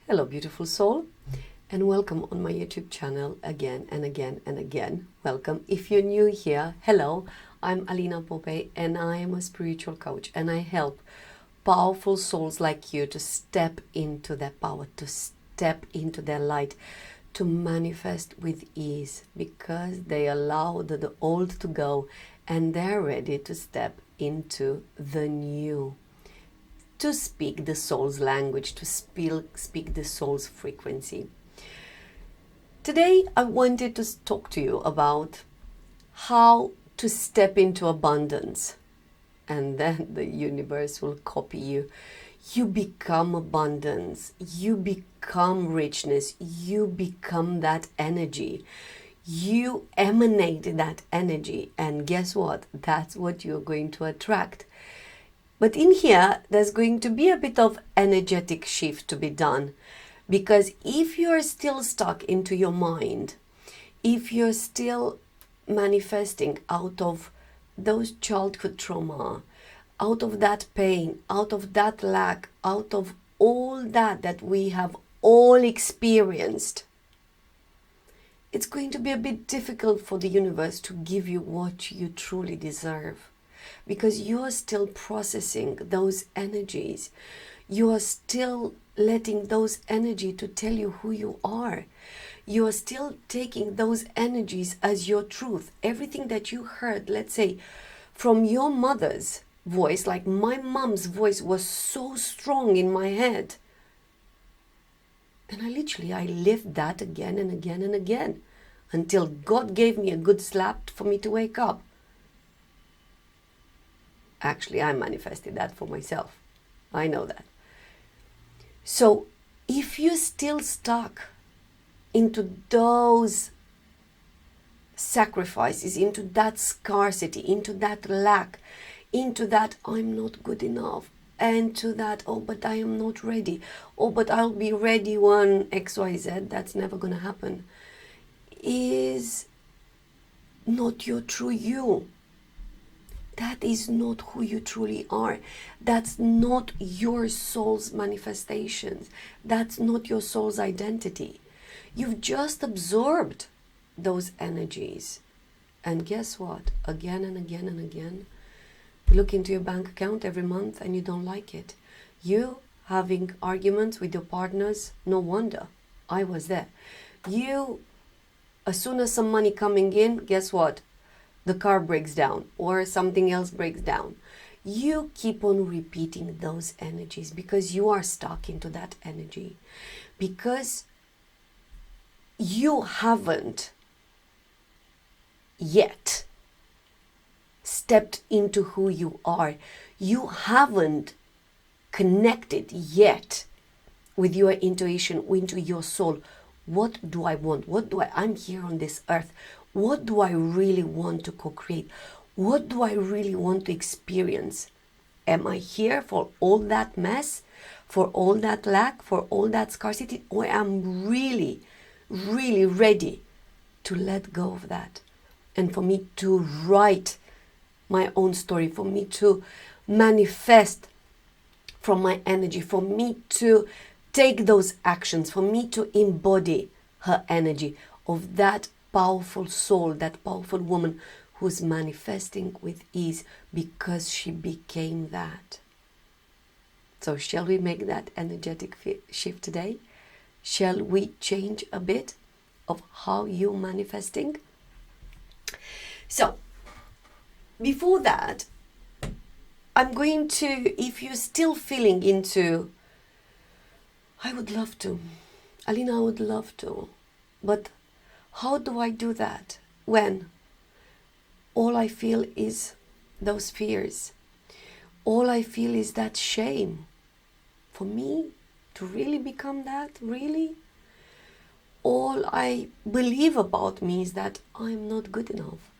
Hello, beautiful soul, and welcome on my YouTube channel again and again and again. Welcome. If you're new here, hello, I'm Alina and I am a spiritual coach, and I help powerful souls like you to step into their power, to step into their light, to manifest with ease, because they allow the old to go and they're ready to step into the new, to speak the soul's language, to speak the soul's frequency. Today, I wanted to talk to you about how to step into abundance, and then the universe will copy you. You become abundance, you become richness, you become that energy. You emanate that energy, and guess what? That's what you're going to attract. But in here, there's going to be a bit of energetic shift to be done. Because if you're still stuck into your mind, if you're still manifesting out of those childhood trauma, out of that pain, out of that lack, out of all that we have all experienced, it's going to be a bit difficult for the universe to give you what you truly deserve. Because you are still processing those energies. You are still letting those energy to tell you who you are. You are still taking those energies as your truth. Everything that you heard, let's say, from your mother's voice, like my mom's voice was so strong in my head. And I lived that again and again and again until God gave me a good slap for me to wake up. Actually, I manifested that for myself. I know that. So if you're still stuck into those sacrifices, into that scarcity, into that lack, into that I'm not good enough, and to that, oh, but I am not ready, oh, but I'll be ready when XYZ, that's never going to happen, is not your true you. That is not who you truly are. That's not your soul's manifestations. That's not your soul's identity. You've just absorbed those energies. And guess what? Again and again and again, you look into your bank account every month and you don't like it. You having arguments with your partners, no wonder. I was there. You, as soon as some money coming in, guess what? The car breaks down or something else breaks down. You keep on repeating those energies because you are stuck into that energy. Because you haven't yet stepped into who you are. You haven't connected yet with your intuition, into your soul. What do I want? I'm here on this earth. What do I really want to co-create? What do I really want to experience? Am I here for all that mess, for all that lack, for all that scarcity? Or am really, really ready to let go of that? And for me to write my own story, for me to manifest from my energy, for me to take those actions, for me to embody her energy of that powerful soul, that powerful woman who's manifesting with ease because she became that. So shall we make that energetic shift today? Shall we change a bit of how you're manifesting? So before that, I'm going to, if you're still feeling into, I would love to, Alina, I would love to, but how do I do that when all I feel is those fears? All I feel is that shame. For me to really become that, really? All I believe about me is that I'm not good enough.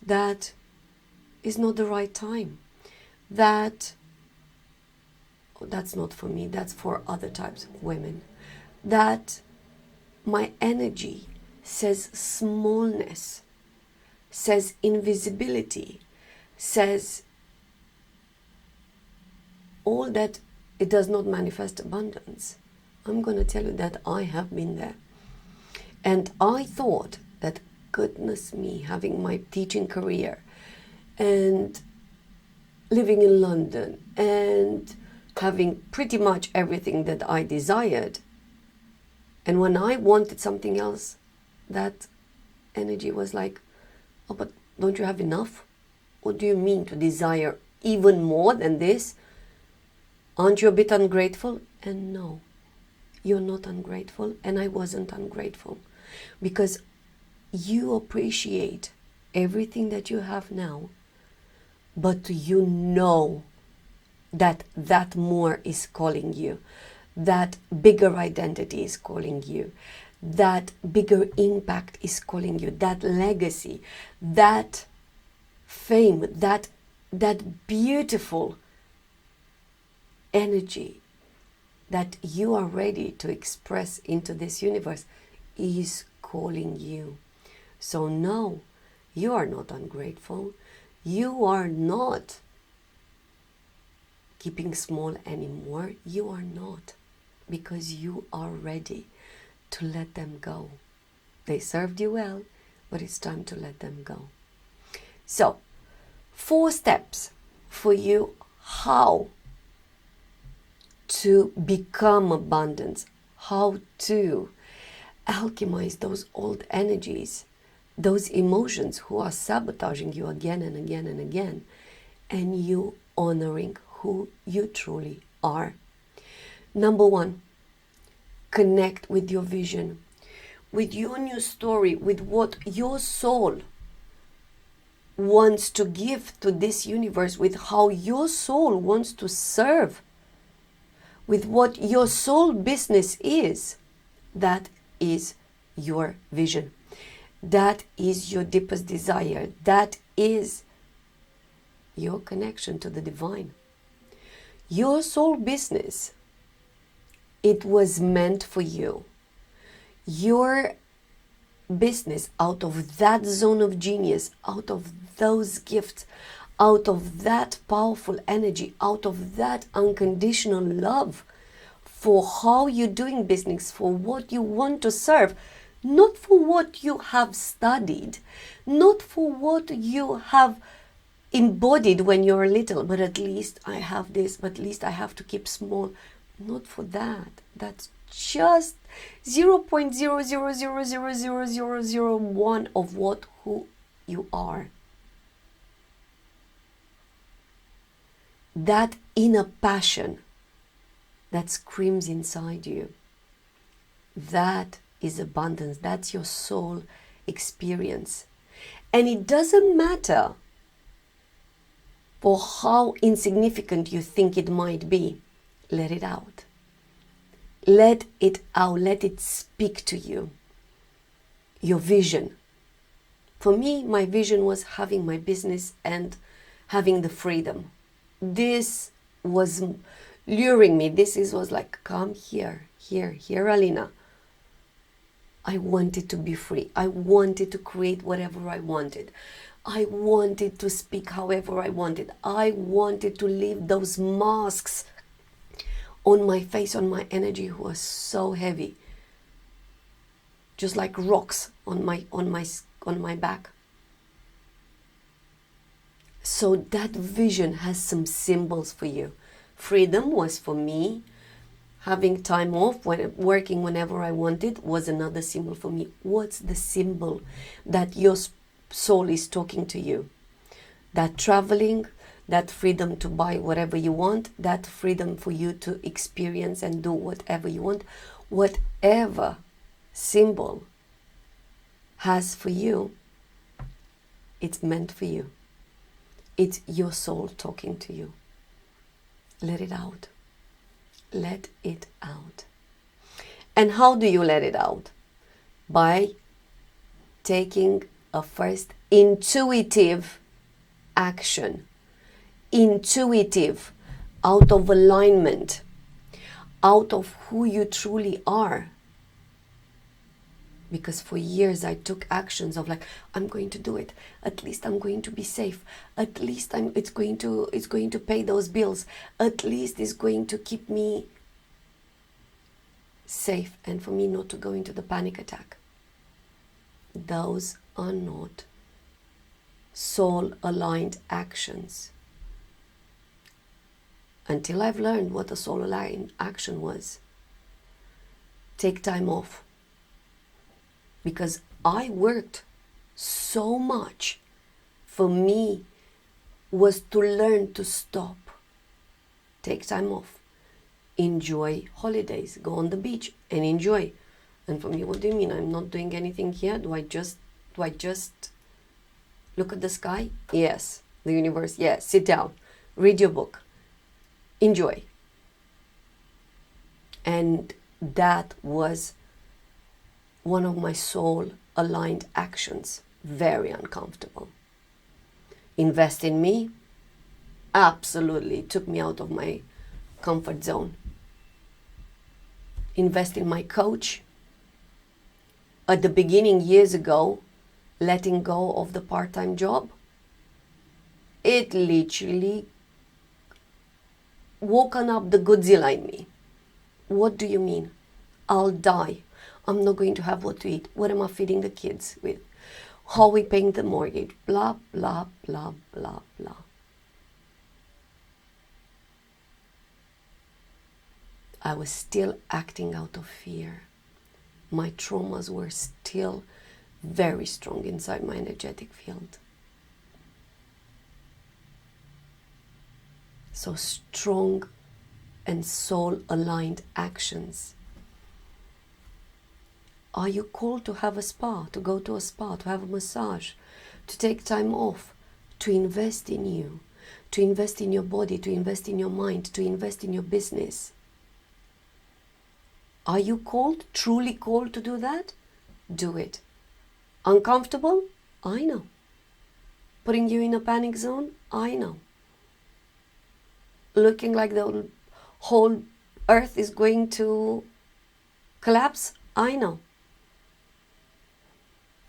That is not the right time. That's not for me. That's for other types of women. That my energy says smallness, says invisibility, says all that it does not manifest abundance. I'm going to tell you that I have been there. And I thought that, goodness me, having my teaching career and living in London and having pretty much everything that I desired, and when I wanted something else, that energy was like, oh, but don't you have enough? What do you mean to desire even more than this? Aren't you a bit ungrateful? And no, you're not ungrateful, and I wasn't ungrateful, because you appreciate everything that you have now, but you know that that more is calling you, that bigger identity is calling you, that bigger impact is calling you, that legacy, that fame, that beautiful energy that you are ready to express into this universe is calling you. So no, you are not ungrateful. You are not keeping small anymore. You are not, because you are ready to let them go. They served you well, but it's time to let them go. So, 4 steps for you how to become abundance, how to alchemize those old energies, those emotions who are sabotaging you again and again and again, and you honoring who you truly are. Number 1, connect with your vision, with your new story, with what your soul wants to give to this universe, with how your soul wants to serve, with what your soul business is. That is your vision. That is your deepest desire. That is your connection to the divine. Your soul business, it was meant for you. Your business, out of that zone of genius, out of those gifts, out of that powerful energy, out of that unconditional love for how you're doing business, for what you want to serve, not for what you have studied, not for what you have embodied when you're little, but at least I have this, but at least I have to keep small. Not for that. That's just 0.000000001 of who you are. That inner passion that screams inside you, that is abundance. That's your soul experience. And it doesn't matter for how insignificant you think it might be. Let it out. Let it out. Let it speak to you. Your vision. For me, my vision was having my business and having the freedom. This was luring me. This was like, come here, Alina. I wanted to be free. I wanted to create whatever I wanted. I wanted to speak however I wanted. I wanted to leave those masks on my face, on my energy, who was so heavy, just like rocks on my back. So that vision has some symbols for you. Freedom was for me. Having time off, working whenever I wanted, was another symbol for me. What's the symbol that your soul is talking to you? That traveling, that freedom to buy whatever you want, that freedom for you to experience and do whatever you want, whatever symbol has for you, it's meant for you. It's your soul talking to you. Let it out. Let it out. And how do you let it out? By taking a first intuitive action. Intuitive, out of alignment, out of who you truly are. Because for years I took actions of like, I'm going to do it. At least I'm going to be safe. At least it's going to pay those bills. At least it's going to keep me safe, and for me not to go into the panic attack. Those are not soul-aligned actions. Until I've learned what a soul-aligned action was, take time off. Because I worked so much, for me was to learn to stop. Take time off. Enjoy holidays. Go on the beach and enjoy. And for me, what do you mean? I'm not doing anything here? Do I just look at the sky? Yes. The universe? Yes. Sit down. Read your book. Enjoy. And that was one of my soul-aligned actions. Very uncomfortable. Invest in me? Absolutely. It took me out of my comfort zone. Invest in my coach? At the beginning, years ago, letting go of the part-time job, it literally woken up the Godzilla in me. What do you mean? I'll die. I'm not going to have what to eat. What am I feeding the kids with? How are we paying the mortgage? Blah, blah, blah, blah, blah. I was still acting out of fear. My traumas were still very strong inside my energetic field. So strong and soul-aligned actions. Are you called to have a spa, to go to a spa, to have a massage, to take time off, to invest in you, to invest in your body, to invest in your mind, to invest in your business? Are you called, truly called to do that? Do it. Uncomfortable? I know. Putting you in a panic zone? I know. Looking like the whole earth is going to collapse? I know.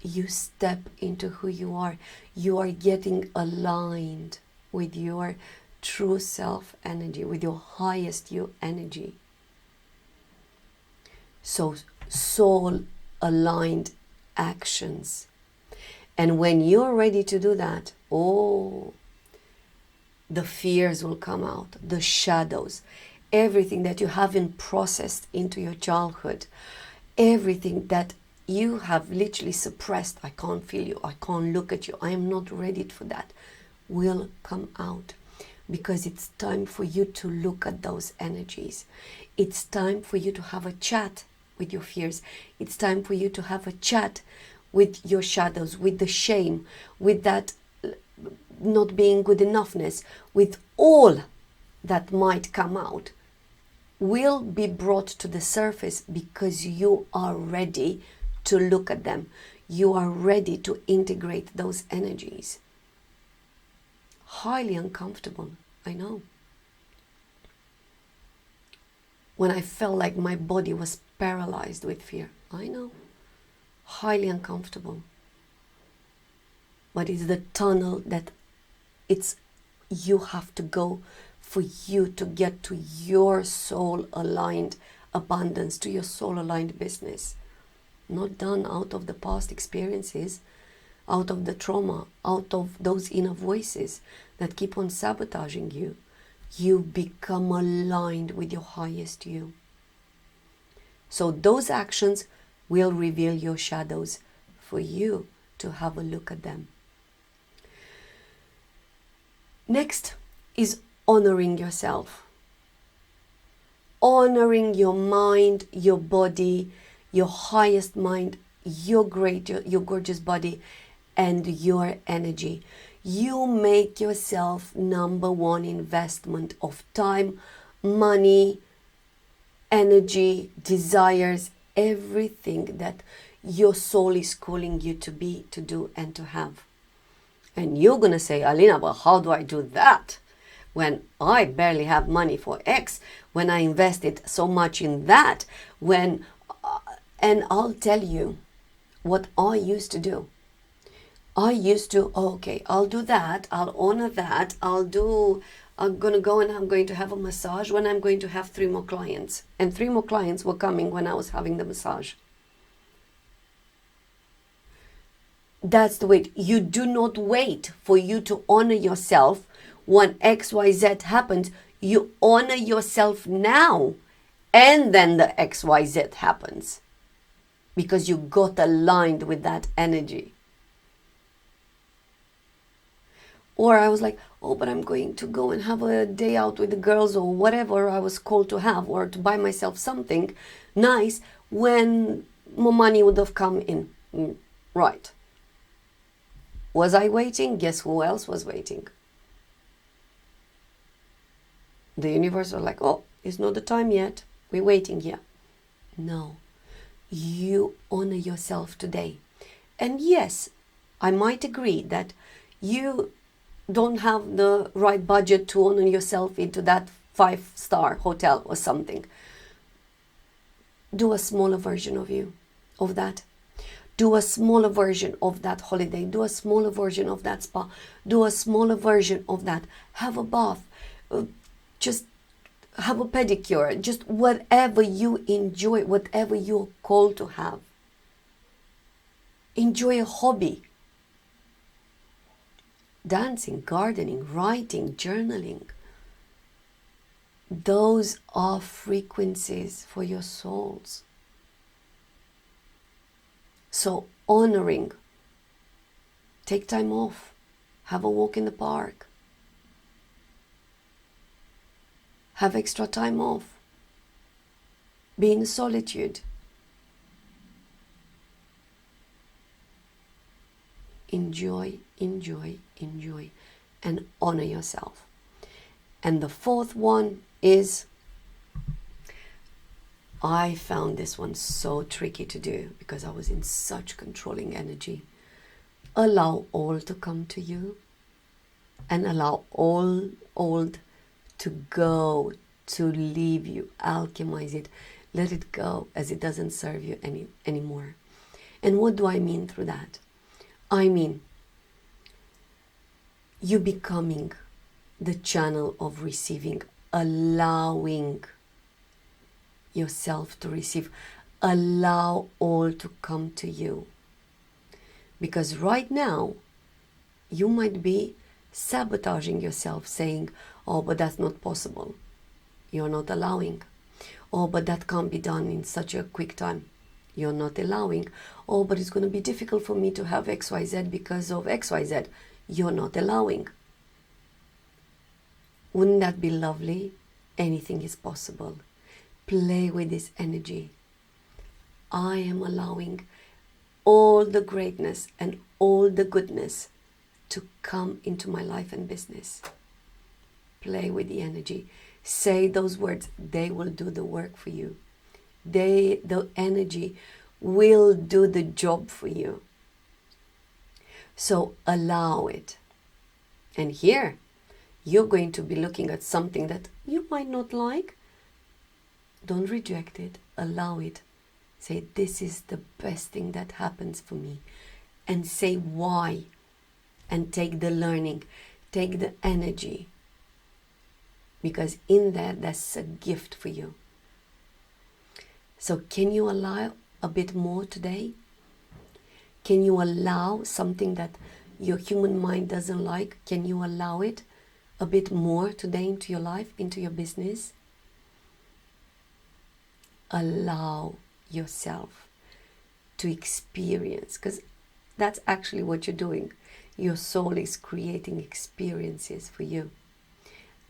You step into who you are. You are getting aligned with your true self energy, with your highest you energy. So soul aligned actions. And when you're ready to do that, the fears will come out, the shadows, everything that you haven't processed into your childhood, everything that you have literally suppressed. I can't feel you, I can't look at you, I am not ready for that, will come out. Because it's time for you to look at those energies. It's time for you to have a chat with your fears. It's time for you to have a chat with your shadows, with the shame, with that not being good enoughness, with all that might come out, will be brought to the surface because you are ready to look at them. You are ready to integrate those energies. Highly uncomfortable, I know. When I felt like my body was paralyzed with fear, I know. Highly uncomfortable. But it's the tunnel that you have to go for you to get to your soul-aligned abundance, to your soul-aligned business. Not done out of the past experiences, out of the trauma, out of those inner voices that keep on sabotaging you. You become aligned with your highest you. So those actions will reveal your shadows for you to have a look at them. Next is honoring yourself. Honoring your mind, your body, your highest mind, your gorgeous body, and your energy. You make yourself number one investment of time, money, energy, desires, everything that your soul is calling you to be, to do, and to have. And you're going to say, Alina, but how do I do that? When I barely have money for X, when I invested so much in that, and I'll tell you what I used to do. I used to, okay, I'll do that, I'll honor that, I'll do I'm going to go and I'm going to have a massage when I'm going to have 3 more clients. And 3 more clients were coming when I was having the massage. That's the way. You do not wait for you to honor yourself when XYZ happens. You honor yourself now, and then the XYZ happens. Because you got aligned with that energy. Or I was like, oh, but I'm going to go and have a day out with the girls or whatever I was called to have, or to buy myself something nice when more money would have come in. Right. Was I waiting? Guess who else was waiting? The universe was like, oh, it's not the time yet. We're waiting here. No. You honor yourself today. And yes, I might agree that you don't have the right budget to honor yourself into that 5-star hotel or something. Do a smaller version of that. Do a smaller version of that holiday. Do a smaller version of that spa. Do a smaller version of that. Have a bath. Just have a pedicure. Just whatever you enjoy, whatever you're called to have. Enjoy a hobby. Dancing, gardening, writing, journaling. Those are frequencies for your souls. So honoring, take time off, have a walk in the park, have extra time off, be in solitude. Enjoy, enjoy, enjoy, and honor yourself. And the 4th one is, I found this one so tricky to do because I was in such controlling energy. Allow all to come to you, and allow all old to go, to leave you. Alchemize it. Let it go, as it doesn't serve you anymore. And what do I mean through that? I mean, you becoming the channel of receiving, allowing yourself to receive. Allow all to come to you. Because right now, you might be sabotaging yourself, saying, oh, but that's not possible. You're not allowing. Oh, but that can't be done in such a quick time. You're not allowing. Oh, but it's going to be difficult for me to have XYZ because of XYZ. You're not allowing. Wouldn't that be lovely? Anything is possible. Play with this energy. I am allowing all the greatness and all the goodness to come into my life and business. Play with the energy. Say those words. They will do the work for you. The energy will do the job for you. So allow it. And here, you're going to be looking at something that you might not like. Don't reject it. Allow it. Say, this is the best thing that happens for me. And say why. And take the learning. Take the energy. Because in there, there's a gift for you. So can you allow a bit more today? Can you allow something that your human mind doesn't like? Can you allow it a bit more today into your life, into your business? Allow yourself to experience, because that's actually what you're doing. Your soul is creating experiences for you.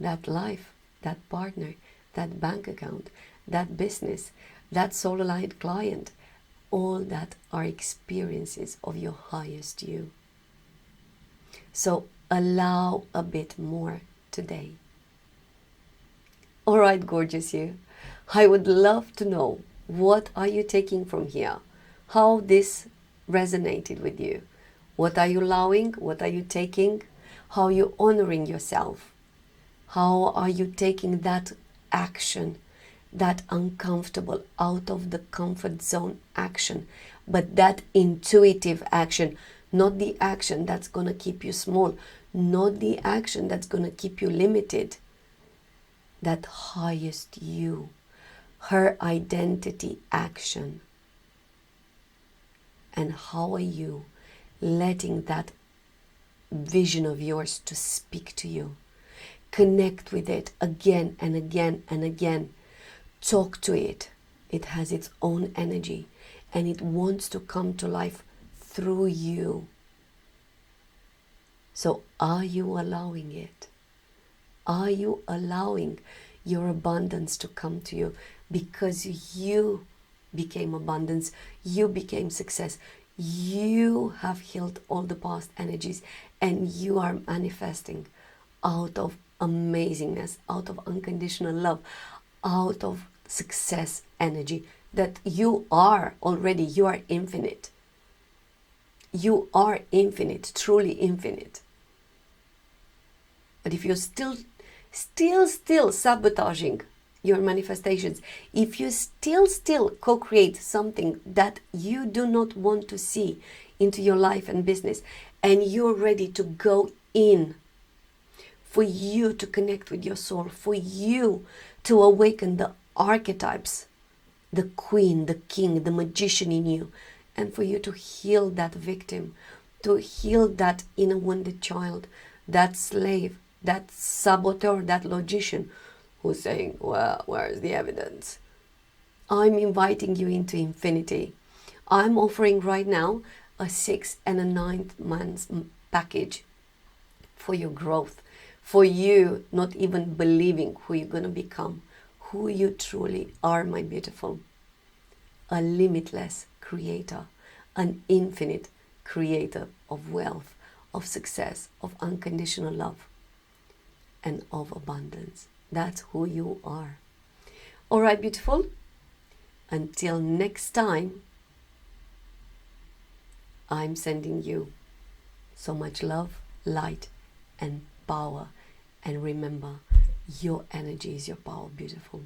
That life, that partner, that bank account, that business, that soul-aligned client, all that are experiences of your highest you. So allow a bit more today. All right, gorgeous you. I would love to know, what are you taking from here? How this resonated with you? What are you allowing? What are you taking? How are you honoring yourself? How are you taking that action, that uncomfortable, out of the comfort zone action, but that intuitive action, not the action that's going to keep you small, not the action that's going to keep you limited. That highest you, her identity action. And how are you letting that vision of yours to speak to you? Connect with it again and again and again. Talk to it. It has its own energy and it wants to come to life through you. So are you allowing it? Are you allowing your abundance to come to you? Because you became abundance, you became success, you have healed all the past energies, and you are manifesting out of amazingness, out of unconditional love, out of success energy, that you are already, you are infinite. You are infinite, truly infinite. But if you're still sabotaging your manifestations, if you still co-create something that you do not want to see into your life and business, and you're ready to go in, for you to connect with your soul, for you to awaken the archetypes, the queen, the king, the magician in you, and for you to heal that victim, to heal that inner wounded child, that slave, that saboteur, that logician who's saying, well, where's the evidence? I'm inviting you into infinity. I'm offering right now a 6 and a 9 months package for your growth, for you not even believing who you're going to become, who you truly are, my beautiful. A limitless creator, an infinite creator of wealth, of success, of unconditional love, and of abundance. That's who you are. All right, beautiful. Until next time, I'm sending you so much love, light, and power. And remember, your energy is your power, beautiful.